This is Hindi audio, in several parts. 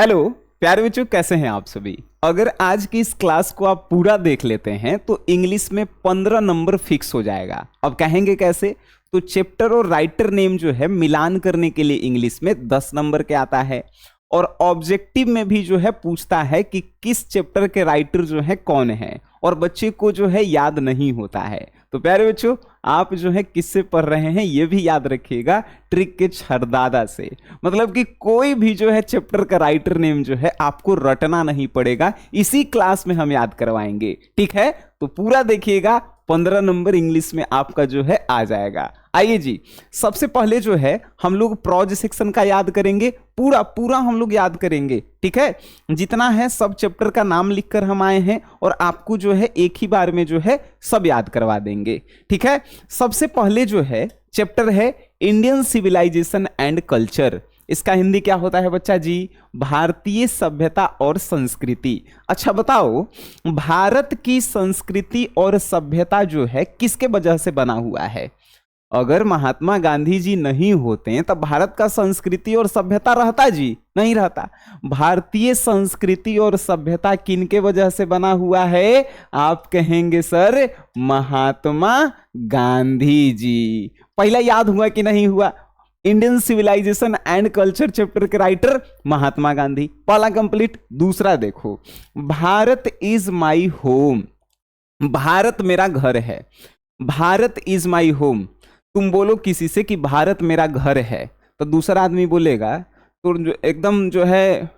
हेलो प्यारे बच्चों, कैसे हैं आप सभी। अगर आज की इस क्लास को आप पूरा देख लेते हैं तो इंग्लिश में 15 नंबर फिक्स हो जाएगा। अब कहेंगे कैसे, तो चैप्टर और राइटर नेम जो है मिलान करने के लिए इंग्लिश में 10 नंबर के आता है, और ऑब्जेक्टिव में भी जो है पूछता है कि किस चैप्टर के राइटर जो है कौन है, और बच्चे को जो है याद नहीं होता है। तो प्यारे बच्चों, आप जो है किससे पढ़ रहे हैं ये भी याद रखिएगा, ट्रिक के छरदादा से। मतलब कि कोई भी जो है चैप्टर का राइटर नेम जो है आपको रटना नहीं पड़ेगा, इसी क्लास में हम याद करवाएंगे। ठीक है, तो पूरा देखिएगा, 15 नंबर इंग्लिश में आपका जो है आ जाएगा। आइए जी, सबसे पहले जो है हम लोग प्रॉज सेक्शन का याद करेंगे, पूरा पूरा हम लोग याद करेंगे। ठीक है, जितना है सब चैप्टर का नाम लिखकर हम आए हैं, और आपको जो है एक ही बार में जो है सब याद करवा देंगे। ठीक है, सबसे पहले जो है चैप्टर है इंडियन सिविलाइजेशन एंड कल्चर। इसका हिंदी क्या होता है बच्चा जी? भारतीय सभ्यता और संस्कृति। अच्छा बताओ, भारत की संस्कृति और सभ्यता जो है किसके वजह से बना हुआ है? अगर महात्मा गांधी जी नहीं होते तब भारत का संस्कृति और सभ्यता रहता जी? नहीं रहता। भारतीय संस्कृति और सभ्यता किनके वजह से बना हुआ है? आप कहेंगे सर, महात्मा गांधी जी। पहला याद हुआ कि नहीं हुआ? Indian civilisation and culture chapter के राइटर महात्मा गांधी, पहला कंप्लीट। दूसरा देखो, Bharat is my home. Bharat मेरा घर है। Bharat is my home. तुम बोलो किसी से कि भारत मेरा घर है, तो दूसरा आदमी बोलेगा तो एकदम जो है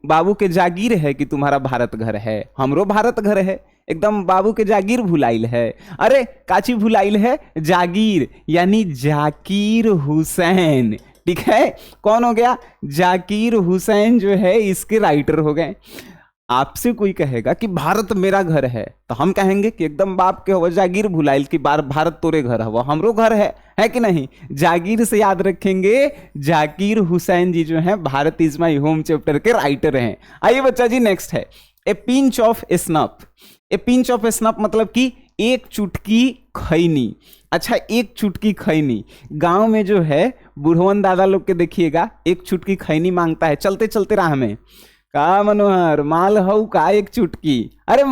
बाबू के जागीर है कि तुम्हारा भारत घर है। हमरो भारत घर है, एकदम बाबू के जागीर भुलाइल है। अरे काची भुलाइल है? जागीर, यानी जाकिर हुसैन। ठीक है, कौन हो गया? जाकिर हुसैन जो है इसके राइटर हो गए। आपसे कोई कहेगा कि भारत मेरा घर है, तो हम कहेंगे कि एकदम बाप के हो जागीर भुलाइल कि भारत तोरे घर है, वो हमरो घर है कि नहीं? जागीर से याद रखेंगे, जाकिर हुसैन जी जो है Bharat is my home chapter के राइटर हैं। आइए बच्चा जी, नेक्स्ट है ए pinch of snuff. A pinch of snuff मतलब कि एक चुटकी खैनी। अच्छा, एक चुटकी खैनी, गांव में जो है बुढ़वन दादा लोग के देखिएगा, एक चुटकी खैनी मांगता है चलते चलते राह में। का मनोहर माल हऊ का एक चुटकी? अरे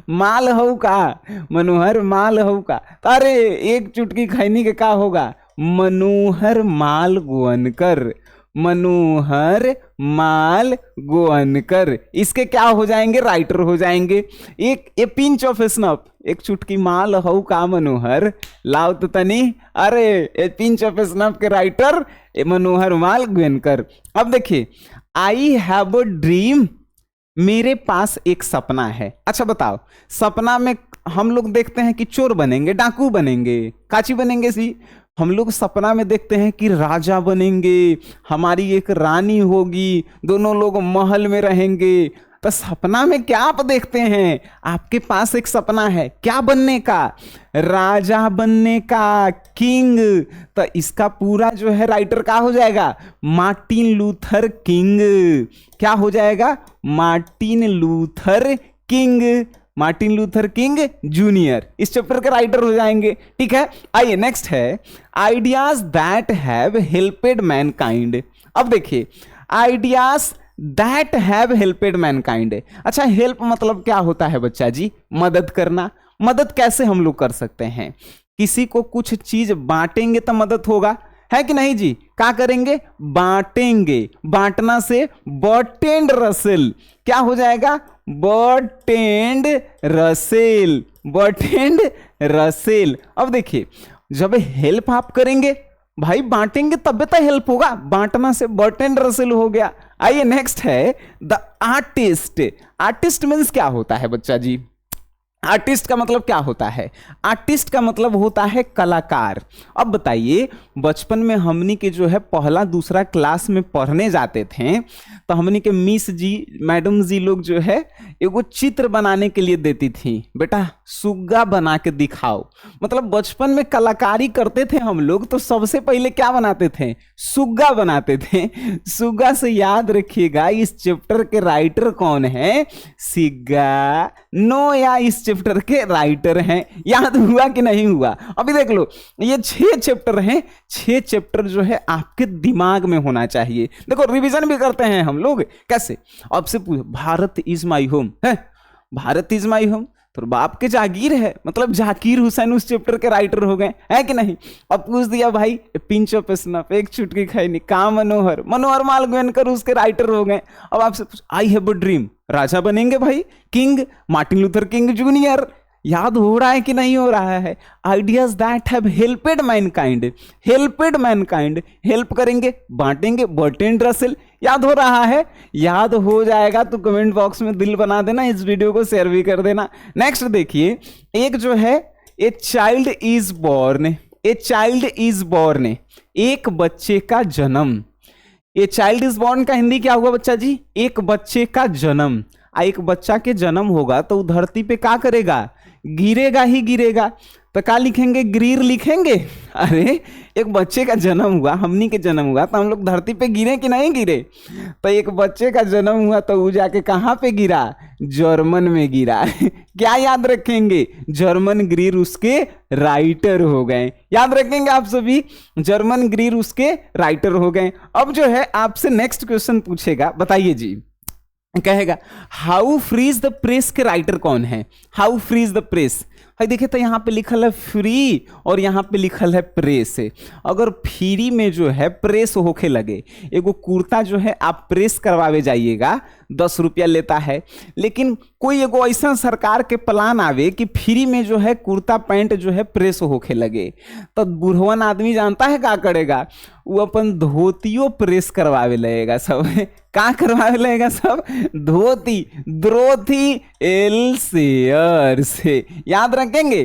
माल हऊ का मनोहर, माल हऊ का? अरे एक चुटकी खैनी के का होगा? मनोहर माल गोअनकर। मनोहर माल गोअनकर, इसके क्या हो जाएंगे? राइटर हो जाएंगे। एक ए पिंच ऑफ स्नफ, एक चुटकी माल हऊ का मनोहर, लाओ तो तनी। अरे ए पिंच ऑफ स्नफ के राइटर मनोहर माल गोअनकर। अब देखिए, आई हैव अ ड्रीम, मेरे पास एक सपना है। अच्छा बताओ, सपना में हम लोग देखते हैं कि चोर बनेंगे, डाकू बनेंगे, काची बनेंगे सी? हम लोग सपना में देखते हैं कि राजा बनेंगे, हमारी एक रानी होगी, दोनों लोग महल में रहेंगे। तो सपना में क्या आप देखते हैं? आपके पास एक सपना है, क्या बनने का? राजा बनने का, किंग। तो इसका पूरा जो है राइटर क्या हो जाएगा? Martin Luther king. क्या हो जाएगा? Martin Luther king. Martin Luther King junior इस चैप्टर के राइटर हो जाएंगे। ठीक है, आइए नेक्स्ट है ideas that have helped Mankind. अब देखिए, ideas that have helped Mankind. अच्छा, हेल्प मतलब क्या होता है बच्चा जी? मदद करना। मदद कैसे हम लोग कर सकते हैं? किसी को कुछ चीज बांटेंगे तो मदद होगा, है कि नहीं जी? क्या करेंगे? बांटेंगे। बांटना से बर्टेंड रसेल, क्या हो जाएगा? बर्टेंड रसेल। बर्टेंड रसेल। अब देखिए, जब हेल्प आप करेंगे भाई, बांटेंगे तब तो हेल्प होगा, बांटना से बर्टेंड रसेल हो गया। आइए नेक्स्ट है द आर्टिस्ट। आर्टिस्ट मीन्स क्या होता है बच्चा जी? आर्टिस्ट का मतलब क्या होता है? आर्टिस्ट का मतलब होता है कलाकार। अब बताइए, बचपन में हमनी के जो है पहला दूसरा क्लास में पढ़ने जाते थे, तो हमनी के मिस जी, मैडम जी लोग जो है एगो चित्र बनाने के लिए देती थी, बेटा सुग्गा बना के दिखाओ। मतलब बचपन में कलाकारी करते थे हम लोग, तो सबसे पहले क्या बनाते थे? सुग्गा बनाते थे। सुग्गा से याद रखिएगा, इस चैप्टर के राइटर कौन है? सिग्गा नो, या इस चैप्टर के राइटर हैं। याद हुआ कि नहीं हुआ? अभी देख लो, ये 6 चैप्टर हैं, 6 चैप्टर जो है आपके दिमाग में होना चाहिए। देखो रिवीजन भी करते हैं हम लोग, कैसे? आपसे पूछो, भारत इज माई होम है, भारत इज माई होम तो बाप के जागीर है, मतलब जाकिर हुसैन उस चैप्टर के राइटर हो गए, है कि नहीं? अब पूछ दिया भाई पिंच ऑफ स्नफ, एक चुटकी खैनी, का मनोहर, मनोहर मालगुएनकर उसके राइटर हो गए। अब आपसे पूछ, आई हैव अ ड्रीम, राजा बनेंगे भाई, king, Martin Luther King junior. याद हो रहा है कि नहीं हो रहा है? Ideas that have helped mankind, helped mankind, help करेंगे, बांटेंगे, बर्ट्रैंड रसेल। याद हो रहा है? याद हो जाएगा तो कमेंट बॉक्स में दिल बना देना, इस वीडियो को शेयर भी कर देना। नेक्स्ट देखिए, एक जो है a child is born, a child is born, एक बच्चे का जन्म। ए चाइल्ड इज बॉर्न का हिंदी क्या हुआ बच्चा जी? एक बच्चे का जन्म। एक बच्चा के जन्म होगा तो धरती पे क्या करेगा? गिरेगा ही गिरेगा। तो क्या लिखेंगे? ग्रीर लिखेंगे। अरे एक बच्चे का जन्म हुआ, हमनी के जन्म हुआ तो हम लोग धरती पे गिरे कि नहीं गिरे? तो एक बच्चे का जन्म हुआ तो वो जाके कहाँ पे गिरा? जर्मन में गिरा। क्या याद रखेंगे? जर्मन ग्रीर उसके राइटर हो गए। याद रखेंगे आप सभी, जर्मन ग्रीर उसके राइटर हो गए। अब जो है आपसे नेक्स्ट क्वेश्चन पूछेगा, बताइए जी, कहेगा हाउ फ्रीज द प्रेस के राइटर कौन है? हाउ फ्रीज द प्रेस, भाई देखिए तो यहाँ पे लिखल है फ्री और यहाँ पे लिखल है प्रेस। अगर फ्री में जो है प्रेस होके लगे, एगो कुर्ता जो है आप प्रेस करवावे जाइएगा 10 रुपया लेता है, लेकिन कोई एगो ऐसा सरकार के प्लान आवे कि फ्री में जो है कुर्ता पैंट जो है प्रेस होके लगे, तो बुढ़वन आदमी जानता है क्या करेगा? वो अपन धोतियों प्रेस करवावे लगेगा सब। क्या करवावे लगेगा सब? धोती, द्रोथी एल्सेयर से। याद रखेंगे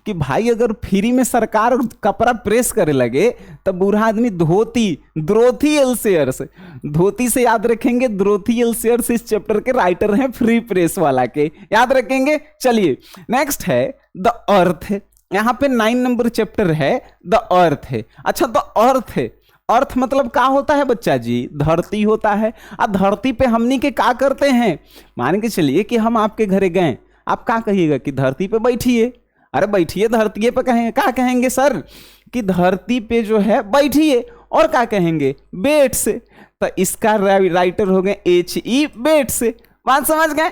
कि भाई अगर फ्री में सरकार कपड़ा प्रेस करे लगे तो बूढ़ा आदमी धोती, द्रोथी एल्सेयर से, धोती से याद रखेंगे, द्रोथी एल्सेयर से इस चैप्टर के राइटर हैं फ्री प्रेस वाला के। याद रखेंगे। चलिए नेक्स्ट है द अर्थ। यहाँ पे 9 नंबर चैप्टर है द अर्थ है। अच्छा द अर्थ है, अर्थ मतलब क्या होता है बच्चा जी? धरती होता है। अब धरती पे हमनी के क्या करते हैं? मान के चलिए कि हम आपके घरे गए, आप क्या कहिएगा कि धरती पे बैठिए। अरे बैठिए धरती पे, कहेंगे क्या कहेंगे सर? कि धरती पे जो है बैठिए। और क्या कहेंगे? बेट से। तो इसका राइटर हो गए H.E. बेट से। बात समझ गए?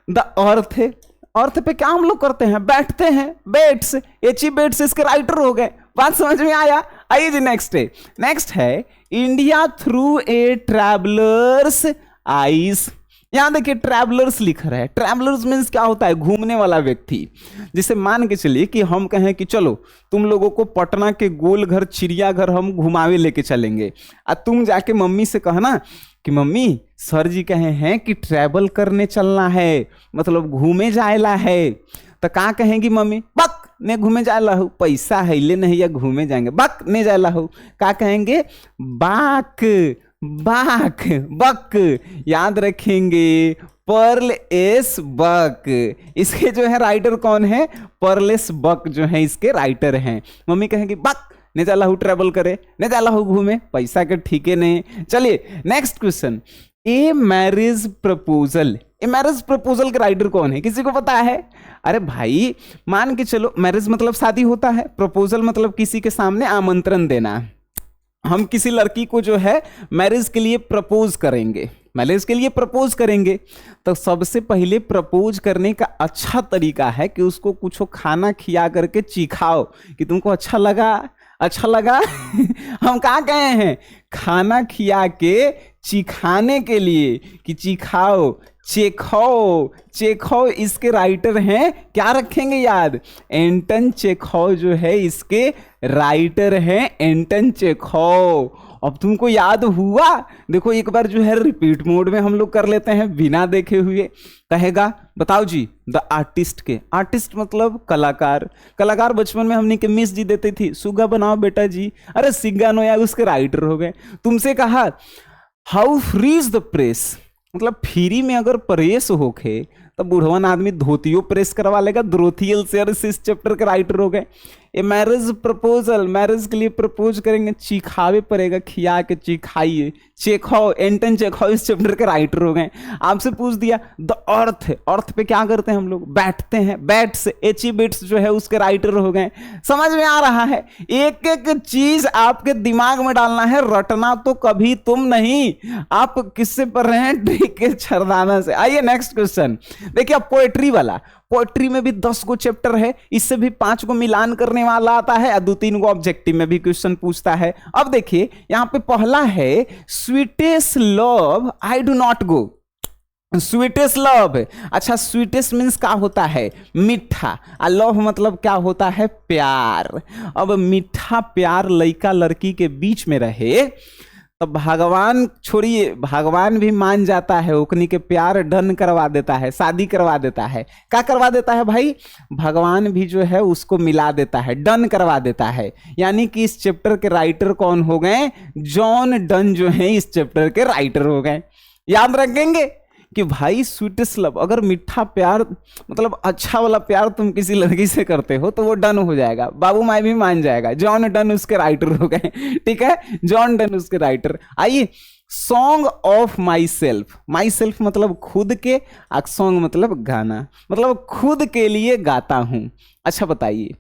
द अर्थ है, अर्थ पे क्या हम लोग करते हैं? बैठते हैं, बेट से। H.E. बेट से इसके राइटर हो गए। बात समझ में आया? आइए जी नेक्स्ट है India through a travellers eyes. यहां देखिए ट्रैवलर्स लिख रहा है। ट्रैवलर्स मीन्स क्या होता है? घूमने वाला व्यक्ति। जिसे मान के चलिए कि हम कहें कि चलो तुम लोगों को पटना के गोलघर, चिड़ियाघर हम घुमावे लेके चलेंगे, और तुम जाके मम्मी से कहना कि मम्मी सर जी कहे हैं कि ट्रैवल करने चलना है, मतलब घूमे जाएला है। तो कहाँ कहेंगी मम्मी? बक ने घूमे जाएला हो, पैसा है ले नहीं या घूमे जाएंगे, बक ने जाएला हो। क्या कहेंगे? बाक, बाक, बक। याद रखेंगे पर्ल एस बक। इसके जो है राइटर कौन है? पर्लेस बक जो है इसके राइटर हैं। मम्मी कहेंगे बक ने जाला हूँ ट्रेवल करे, ने जाला हूँ घूमे, पैसा के ठीके नहीं। चलिए next question, a marriage proposal. A marriage proposal के राइटर कौन है? किसी को पता है? अरे भाई मान के चलो मैरिज मतलब शादी होता है, प्रपोजल मतलब किसी के सामने आमंत्रण देना। हम किसी लड़की को जो है मैरिज के लिए प्रपोज करेंगे, मैरिज के लिए प्रपोज करेंगे, तो सबसे पहले प्रपोज करने का अच्छा तरीका है कि उसको कुछ खाना खिया करके चिखाओ कि तुमको अच्छा लगा, अच्छा लगा। हम कहाँ गए हैं? खाना खिया के चिखाने के लिए कि चिखाओ, चेखो, चेखो इसके राइटर हैं। क्या रखेंगे याद? एंटन चेखो जो है इसके राइटर हैं, एंटन चेखो। अब तुमको याद हुआ? देखो एक बार जो है रिपीट मोड में हम लोग कर लेते हैं बिना देखे हुए। कहेगा बताओ जी द आर्टिस्ट के, आर्टिस्ट मतलब कलाकार। कलाकार बचपन में हमने के मिस जी देती थी, सुगा बनाओ बेटा जी। अरे सिग्गा नो यार उसके राइटर हो गए। तुमसे कहा हाउ फ्रीज द प्रेस, मतलब फ्री में अगर प्रेस होके तो बुढ़वन आदमी धोतियों प्रेस करवा लेगा। द्रोथियल से इस चैप्टर के राइटर हो गए। ये मैरिज प्रपोजल, मैरिज के लिए प्रपोज करेंगे, चिखावे पड़ेगा, खिया के चिखाइए। चेखव, एंटन चेखव इस चैप्टर के राइटर हो गए। आपसे पूछ दिया द अर्थ, अर्थ पे क्या करते हैं हम लोग, बैठते हैं, बैट से एची बिट्स जो है उसके राइटर हो गए। समझ में आ रहा है, एक एक चीज आपके दिमाग में डालना है, रटना तो कभी तुम नहीं। आप किससे पढ़ रहे हैं, डीके छरदाना से। आइए नेक्स्ट क्वेश्चन देखिए, अब पोएट्री वाला, पोएट्री में भी 10 गो चैप्टर है, इससे भी 5 को मिलान करने वाला आता है और 2-3 को ऑब्जेक्टिव में भी क्वेश्चन पूछता है। अब देखिए यहां पे पहला है sweetest love I do not go. Sweetest love, अच्छा स्वीटेस्ट मीन्स क्या होता है, मीठा, और लव मतलब क्या होता है, प्यार। अब मीठा प्यार लड़का लड़की के बीच में रहे तो भगवान छोड़िए, भगवान भी मान जाता है, ओकनी के प्यार डन करवा देता है, शादी करवा देता है। क्या करवा देता है भाई, भगवान भी जो है उसको मिला देता है, डन करवा देता है। यानी कि इस चैप्टर के राइटर कौन हो गए, जॉन डन जो है इस चैप्टर के राइटर हो गए। याद रखेंगे कि भाई स्वीटेस्ट लव, अगर मीठा प्यार मतलब अच्छा वाला प्यार तुम किसी लड़की से करते हो तो वो डन हो जाएगा, बाबू माई भी मान जाएगा। जॉन डन उसके राइटर हो गए, ठीक है, जॉन डन उसके राइटर। आइए song of my self, my self मतलब खुद के, सॉन्ग मतलब गाना, मतलब खुद के लिए गाता हूं। अच्छा बताइए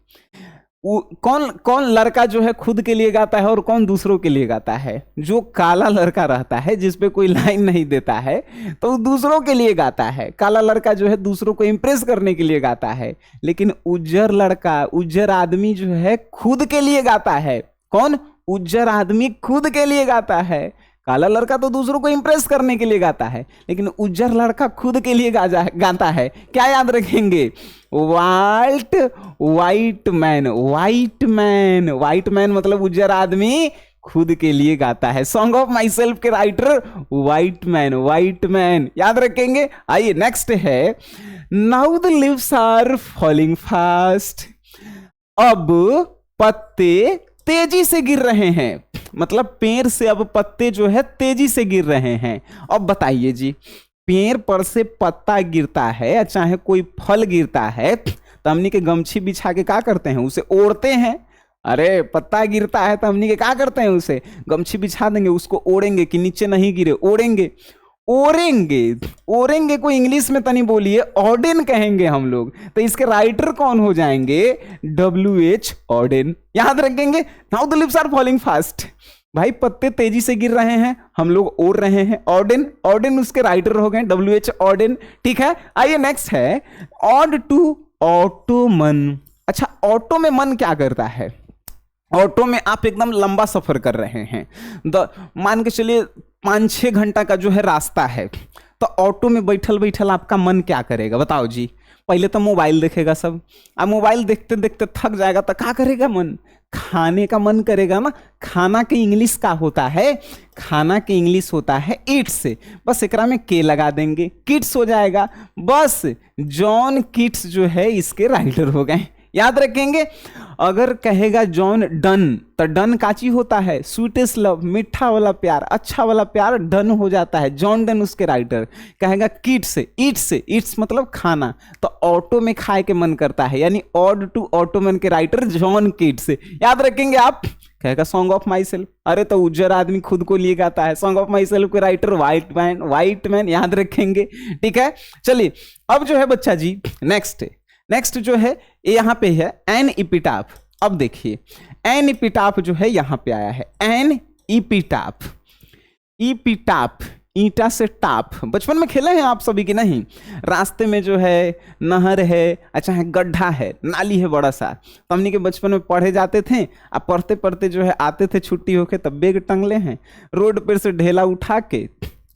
कौन कौन लड़का जो है खुद के लिए गाता है और कौन दूसरों के लिए गाता है। जो काला लड़का रहता है जिसपे कोई लाइन नहीं देता है तो वो दूसरों के लिए गाता है, काला लड़का जो है दूसरों को इंप्रेस करने के लिए गाता है। लेकिन उज्जर लड़का, उज्जर आदमी जो है खुद के लिए गाता है। कौन, उज्जर आदमी खुद के लिए गाता है। काला लड़का तो दूसरों को इंप्रेस करने के लिए गाता है, लेकिन उज्जर लड़का खुद के लिए गाता है। क्या याद रखेंगे, white white man, white man, white man मतलब उज्जर आदमी खुद के लिए गाता है। सॉन्ग ऑफ माई सेल्फ के writer white man, white man, याद रखेंगे। आइए नेक्स्ट है, now the leaves are falling fast, अब पत्ते तेजी से गिर रहे हैं, मतलब पेड़ से अब पत्ते जो है तेजी से गिर रहे हैं। अब बताइए जी, पेड़ पर से पत्ता गिरता है, चाहे कोई फल गिरता है तो हमनी के गमछी बिछा के क्या करते हैं, उसे ओढ़ते हैं। अरे पत्ता गिरता है तो हमनी के क्या करते हैं, उसे गमछी बिछा देंगे, उसको ओढ़ेंगे कि नीचे नहीं गिरे, ओढ़ेंगे। ओरेंगे, ओरेंगे को इंग्लिश में तनी बोलिए, ऑर्डेन कहेंगे हम लोग। तो इसके राइटर कौन हो जाएंगे, WH ऑर्डेन। याद रखेंगे, now the leaves are falling fast, भाई पत्ते तेजी से गिर रहे हैं, हम लोग ओढ़ रहे हैं, ऑर्डेन, ऑर्डेन उसके राइटर हो गए, WH ऑर्डेन, ठीक है। आइए नेक्स्ट है, ऑड टू ऑटो मन। अच्छा ऑटो में मन क्या करता है, ऑटो में आप एकदम लंबा सफर कर रहे हैं, मान के चलिए 5-6 घंटा का जो है रास्ता है, तो ऑटो में बैठल बैठल आपका मन क्या करेगा बताओ जी। पहले तो मोबाइल देखेगा सब, अब मोबाइल देखते देखते थक जाएगा तो क्या करेगा मन, खाने का मन करेगा ना। खाना के इंग्लिश का होता है, खाना के इंग्लिश होता है ईट्स, बस एकरा में के लगा देंगे, किड्स हो जाएगा। बस जॉन किड्स जो है इसके राइटर हो गए, याद रखेंगे। अगर कहेगा जॉन डन तो डन काची होता है, स्वीटेस्ट लव, मीठा वाला प्यार, अच्छा वाला प्यार डन हो जाता है, जॉन डन उसके राइटर। कहेगा किड्स, ईट्स, ईट्स मतलब खाना, तो ऑटो में खाए के मन करता है, यानी ऑड टू ऑटोमन के राइटर जॉन किड्स, याद रखेंगे आप। कहेगा सॉन्ग ऑफ माई सेल्फ, अरे तो उज्जर आदमी खुद को लिए गाता है, सॉन्ग ऑफ माई सेल्फ के writer white man, white man, याद रखेंगे, ठीक है। चलिए अब जो है बच्चा जी नेक्स्ट जो है यहां पे है एन इपिटाफ। अब देखिए एन इपिटाफ जो है यहां पे आया है, एन इपिटाफ, इपिटाफ ईंटा से टाप, बचपन में खेले हैं आप सभी की नहीं। रास्ते में जो है नहर है, अच्छा है गड्ढा है, नाली है बड़ा सा, तो हमनी के बचपन में पढ़े जाते थे, अब पढ़ते पढ़ते जो है आते थे छुट्टी होके, तब बैग टंगले हैं, रोड पर से ढेला उठा के,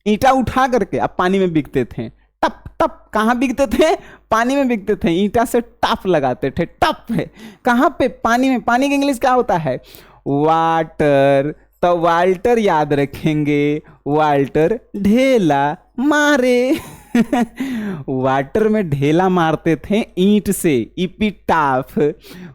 ईंटा उठा करके अब पानी में बिकते थे। टप टप, कहाँ बिकते थे, पानी में बिकते थे, ईंटा से टाप लगाते थे। टप है कहाँ पे, पानी में। पानी का इंग्लिश क्या होता है, वाटर, तो वाल्टर याद रखेंगे, वाल्टर ढेला मारे वाटर में ढेला मारते थे ईंट से, इपिटाफ।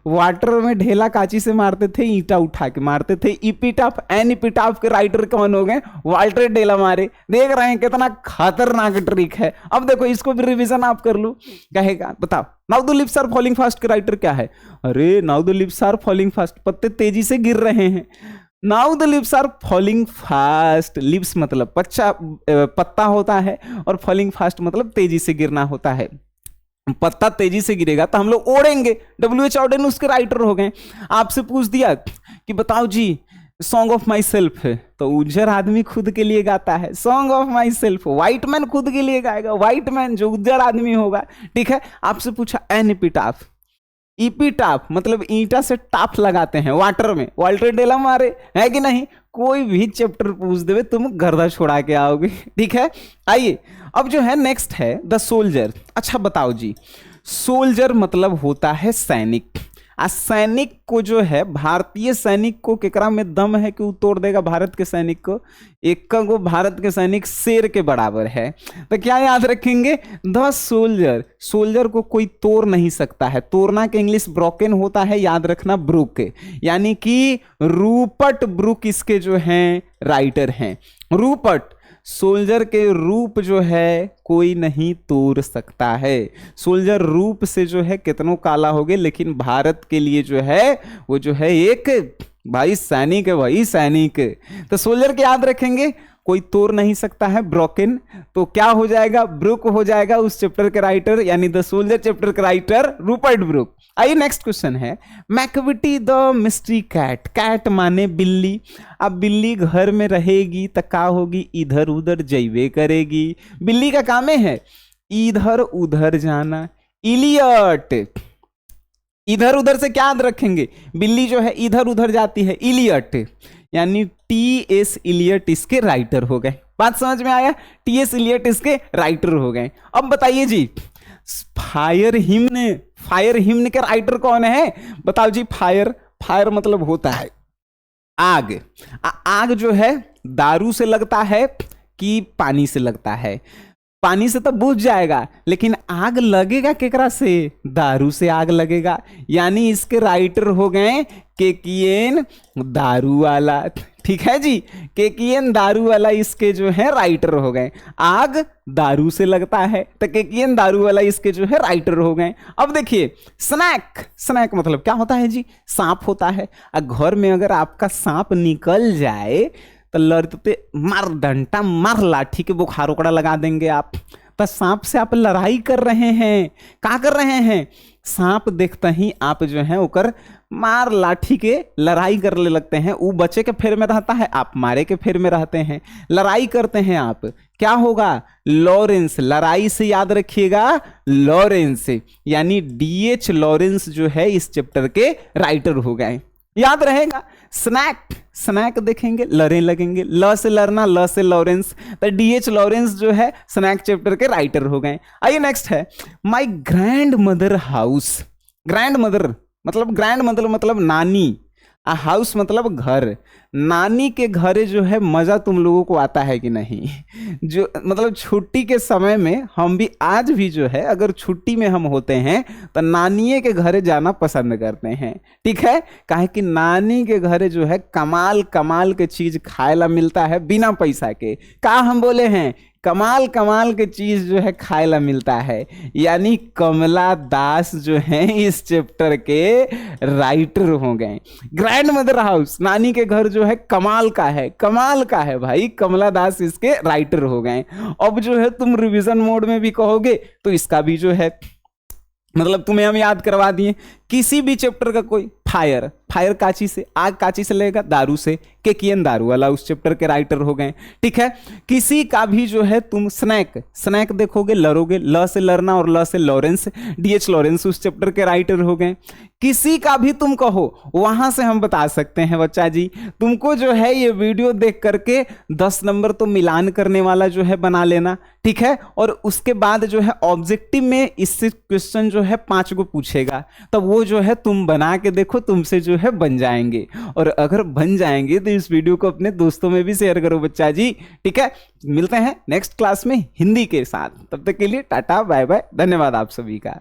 वाटर में ढेला काची से मारते थे, ईंटा उठा के मारते थे, इपिटाफ। एन इपिटाफ के राइटर कौन हो गए? वाल्टर ढेला मारे। देख रहे हैं कितना खतरनाक ट्रिक है। अब देखो इसको भी रिवीजन आप कर लो। कहेगा बताओ, now the leaves are falling fast के राइटर क्या है? अरे now the leaves are falling fast, पत्ते तेजी से गिर रहे हैं। Now the leaves are falling fast, leaves मतलब पत्ता होता है, और फॉलिंग फास्ट मतलब तेजी से गिरना होता है। पत्ता तेजी से गिरेगा तो हम लोग ओढ़ेंगे। W.H. ऑर्डन उसके राइटर हो गए। आपसे पूछ दिया कि बताओ जी सॉन्ग ऑफ माई सेल्फ है, तो उज्जर आदमी खुद के लिए गाता है song of my self. White man खुद के लिए गाएगा, व्हाइट मैन जो उज्जर आदमी होगा। ठीक है, आपसे पूछा एन एपिटाफ। इपिटाफ मतलब ईंटा से टाफ लगाते हैं वाटर में, वाल्टर डेला मारे, है कि नहीं? कोई भी चैप्टर पूछ देवे तुम गर्दा छोड़ा के आओगे। ठीक है, आइए अब जो है नेक्स्ट है द सोल्जर। अच्छा बताओ जी, सोल्जर मतलब होता है सैनिक। सैनिक को जो है, भारतीय सैनिक को केकरा में दम है कि वो तोड़ देगा भारत के सैनिक को? एक को भारत के सैनिक शेर के बराबर है। तो क्या याद रखेंगे? The soldier. सोल्जर को कोई तोड़ नहीं सकता है। तोड़ना के इंग्लिश ब्रोकन होता है, याद रखना ब्रुक, यानी कि रूपर्ट ब्रुक इसके जो हैं राइटर हैं। रूपर्ट, सोल्जर के रूप जो है कोई नहीं तोड़ सकता है। सोल्जर रूप से जो है कितनों काला हो गए, लेकिन भारत के लिए जो है वो जो है एक भाई सैनिक है, भाई सैनिक। तो सोल्जर के याद रखेंगे, कोई तोड़ नहीं सकता है, ब्रोकन। तो क्या हो जाएगा? ब्रुक हो जाएगा उस चैप्टर के राइटर, यानी द सोल्जर चैप्टर के राइटर रूपर्ट ब्रुक। आइए नेक्स्ट क्वेश्चन है Macavity the mystery cat. Cat माने बिल्ली। अब बिल्ली घर में रहेगी तो क्या होगी? इधर उधर जैवे करेगी। बिल्ली का काम है इधर उधर जाना। इलियट, इधर उधर से क्या याद रखेंगे? बिल्ली जो है इधर उधर जाती है, इलियट, यानी T.S. इलियट इसके राइटर हो गए। बात समझ में आया? T.S. इलियट इसके राइटर हो गए। अब बताइए जी, फायर हिम्न, फायर हिम्न के राइटर कौन है? बताओ जी। फायर, फायर मतलब होता है आग। आग जो है दारू से लगता है कि पानी से लगता है? पानी से तो बुझ जाएगा, लेकिन आग लगेगा केकरा से? दारू से आग लगेगा। यानी इसके राइटर हो गए केकियन दारू वाला। ठीक है जी, केकियन दारू वाला इसके जो है राइटर हो गए। आग दारू से लगता है तो केकियन दारू वाला इसके जो है राइटर हो गए। अब देखिए स्नैक, स्नैक मतलब क्या होता है जी? सांप होता है। घर में अगर आपका सांप निकल जाए तो लड़ते मार डंटा मार लाठी के बुखार उकड़ा लगा देंगे आप। तो सांप से आप लड़ाई कर रहे हैं, क्या कर रहे हैं? सांप देखते ही आप जो है ओकर मार लाठी के लड़ाई करने लगते हैं। वो बचे के फेर में रहता है, आप मारे के फेर में रहते हैं, लड़ाई करते हैं आप। क्या होगा? लॉरेंस। लड़ाई से याद रखिएगा लॉरेंस, यानी D.H. लॉरेंस जो है इस चैप्टर के राइटर हो गए। याद रहेगा। स्नैक, स्नैक देखेंगे लड़े लगेंगे, ल से लड़ना, ल से लॉरेंस, तो D.H. लॉरेंस जो है स्नैक चैप्टर के राइटर हो गए। आइए नेक्स्ट है my grand mother house. Grand mother मतलब नानी, हाउस मतलब घर। नानी के घरे जो है मजा तुम लोगों को आता है कि नहीं? जो मतलब छुट्टी के समय में हम भी आज भी जो है अगर छुट्टी में हम होते हैं तो नानिये के घरे जाना पसंद करते हैं। ठीक है, काहे कि नानी के घरे जो है कमाल कमाल के चीज खाए ला मिलता है बिना पैसा के। का हम बोले हैं? कमाल कमाल के चीज जो है खाए ला मिलता है। यानी कमला दास जो है इस चैप्टर के राइटर हो गए। ग्रैंड मदर हाउस, नानी के घर जो है कमाल का है, कमाल का है भाई, कमला दास इसके राइटर हो गए। अब जो है तुम रिवीजन मोड में भी कहोगे तो इसका भी जो है मतलब तुम्हें हम याद करवा दिए। किसी भी चैप्टर का कोई फायर, फायर काची से, आग काची से लगेगा? दारू से। केकियन दारू वाला उस चैप्टर के राइटर हो गए। ठीक है, किसी का भी जो है तुम स्नैक, स्नैक देखोगे लड़ोगे, ल से लड़ना और ल से लॉरेंस, D.H. लॉरेंस उस चैप्टर के राइटर हो गए। किसी का भी तुम कहो वहां से हम बता सकते हैं बच्चा जी। तुमको जो है ये वीडियो देख करके 10 नंबर तो मिलान करने वाला जो है बना लेना, ठीक है। और उसके बाद जो है ऑब्जेक्टिव में इससे क्वेश्चन जो है 5 को पूछेगा, तब वो जो है तुम बना के देखो, तुमसे जो है बन जाएंगे। और अगर बन जाएंगे तो इस वीडियो को अपने दोस्तों में भी शेयर करो बच्चा जी, ठीक है। मिलते हैं नेक्स्ट क्लास में हिंदी के साथ, तब तक के लिए टाटा बाय बाय, धन्यवाद आप सभी का।